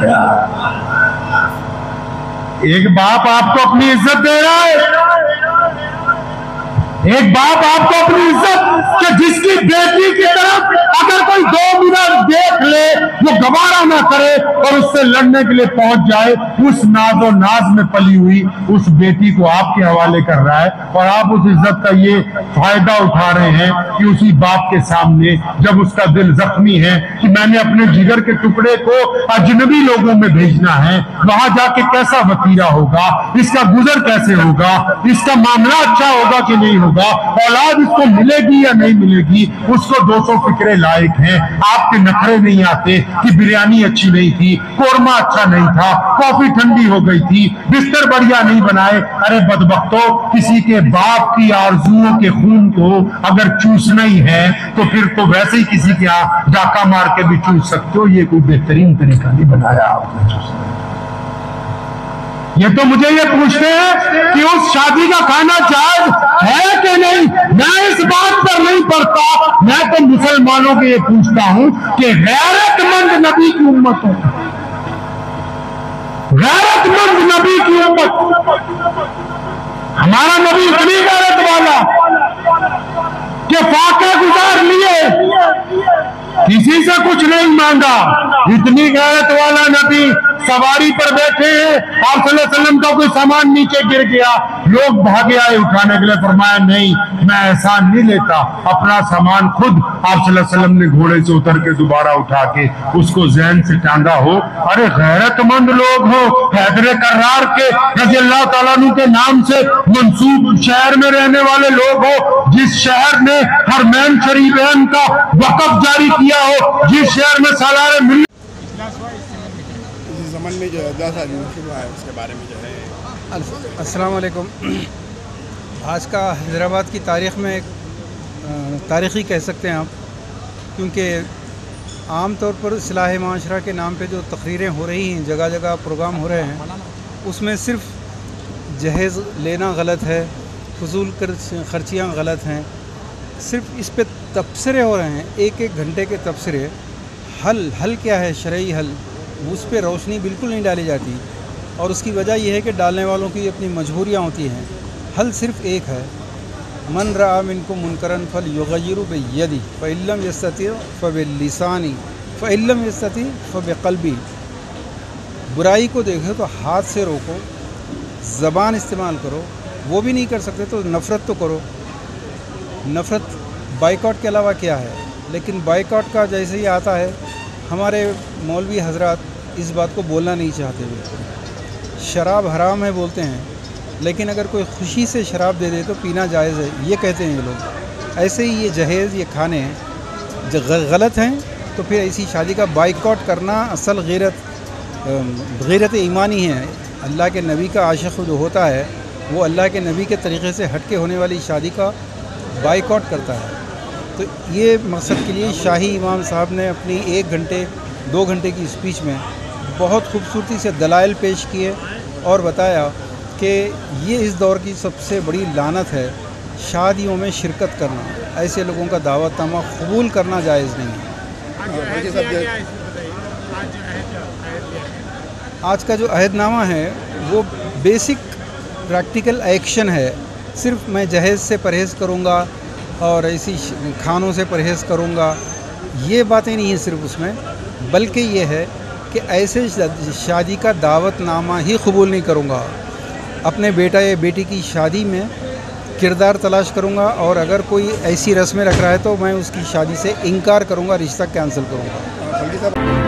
क्या? एक बाप आपको अपनी इज्जत दे रहा है, एक बाप आपको अपनी इज्जत कि जिसकी बेटी की तरफ अगर कोई 2 मिनट देख ले वो गवारा ना करे और उससे लड़ने के लिए पहुंच जाए, उस नाजो नाज में पली हुई उस बेटी को आपके हवाले कर रहा है और आप उस इज्जत का ये फायदा उठा रहे हैं कि उसी बाप के सामने जब उसका दिल जख्मी है कि मैंने अपने जिगर के टुकड़े को अजनबी लोगों में भेजना है, वहां जाके कैसा वतीरा होगा, इसका गुजर कैसे होगा, इसका मामला अच्छा होगा कि नहीं होगा, औलाद इसको मिलेगी या नहीं मिलेगी, उसको 200 फिक्रे लायक हैं। आपके नखरे नहीं आते कि बिरयानी अच्छी नहीं थी, कोरमा अच्छा नहीं था, कॉफी ठंडी हो गई थी, बिस्तर बढ़िया नहीं बनाए। अरे बदबख्तो, किसी के बाप की आरजुओं के खून को अगर चूसना ही है तो फिर तो वैसे ही किसी के यहाँ डाका मार के भी चूस सकते हो। ये कोई बेहतरीन तरीका नहीं बनाया आपने चूसने। ये तो मुझे ये पूछते हैं कि उस शादी का खाना जायज है कि नहीं। मैं इस बात पर नहीं पड़ता, मैं तो मुसलमानों के ये पूछता हूं कि गैरतमंद नबी की उम्मत हो, गैरतमंद नबी की उम्मत, हमारा नबी इतनी गैरत वाला कि फाके गुजार लिए, किसी से कुछ नहीं मांगा, इतनी गैरत वाला नबी सवारी पर बैठे हैं, आप सल्लल्लाहु अलैहि वसल्लम का कोई सामान नीचे गिर गया, लोग भागे आए उठाने के लिए, फरमाया नहीं मैं एहसान नहीं लेता, अपना सामान खुद आप सल्लल्लाहु अलैहि वसल्लम ने घोड़े से उतर के दोबारा उठा के उसको जहन से टांगा हो। अरे गैरतमंद लोग हो, हैदर कर्रार के रज़ी अल्लाह ताला अन्हु के नाम से मंसूब शहर में रहने वाले लोग हो, जिस शहर ने हरमैन शरीफैन का वक़्फ़ जारी किया हो, जिस शहर में सालारे मिल ज़मन में जो इजलास शुरू है उसके बारे में जो है। अस्सलाम वालेकुम। आज का हैदराबाद की तारीख़ में एक तारीख़ी कह सकते हैं आप, क्योंकि आम तौर पर इस्लाह माशरा के नाम पे जो तकरीरें हो रही हैं, जगह जगह प्रोग्राम हो रहे हैं, उसमें सिर्फ जहेज़ लेना गलत है, फजूल खर्चियाँ गलत हैं, सिर्फ इस पे तबसरे हो रहे हैं, 1-1 घंटे के तबसरे। हल क्या है शरई हल, उस पर रोशनी बिल्कुल नहीं डाली जाती और उसकी वजह यह है कि डालने वालों की अपनी मजबूरियाँ होती हैं। हल सिर्फ़ एक है, मन रआ मिनकुम मुनकरन फल युग़य्यिरु बियदी फ़इल्लम यस्तति फ़बिलिसानी फ़इल्लम यस्तति फ़बिक़ल्बी। बुराई को देखो तो हाथ से रोको, ज़बान इस्तेमाल करो, वो भी नहीं कर सकते तो नफ़रत तो करो। नफ़रत बाइकआउट के अलावा क्या है, लेकिन बाइकआउट का जैसे ही आता है हमारे मौलवी हजरात इस बात को बोलना नहीं चाहते। बिल्कुल शराब हराम है बोलते हैं, लेकिन अगर कोई खुशी से शराब दे दे तो पीना जायज़ है, ये कहते हैं ये लोग। ऐसे ही ये जहेज़, ये खाने जो गलत हैं, तो फिर ऐसी शादी का बाइकआउट करना असल गैरत ईमानी है। अल्लाह के नबी का आशिक़ जो होता है वो अल्लाह के नबी के तरीक़े से हट के होने वाली शादी का बाइकआउट करता है। तो ये मकसद के लिए शाही इमाम साहब ने अपनी 1 घंटे 2 घंटे की स्पीच में बहुत खूबसूरती से दलाइल पेश किए और बताया कि ये इस दौर की सबसे बड़ी लानत है, शादियों में शिरकत करना, ऐसे लोगों का दावतनामा कबूल करना जायज़ नहीं है। आज का जो अहदनामा है वो बेसिक प्रैक्टिकल एक्शन है। सिर्फ मैं जहेज़ से परहेज़ करूँगा और ऐसी खानों से परहेज़ करूँगा, ये बातें नहीं है सिर्फ उसमें, बल्कि ये है कि ऐसे शादी का दावतनामा ही कबूल नहीं करूँगा। अपने बेटा या बेटी की शादी में किरदार तलाश करूँगा और अगर कोई ऐसी रस्में रख रहा है तो मैं उसकी शादी से इनकार करूँगा, रिश्ता कैंसिल करूँगा।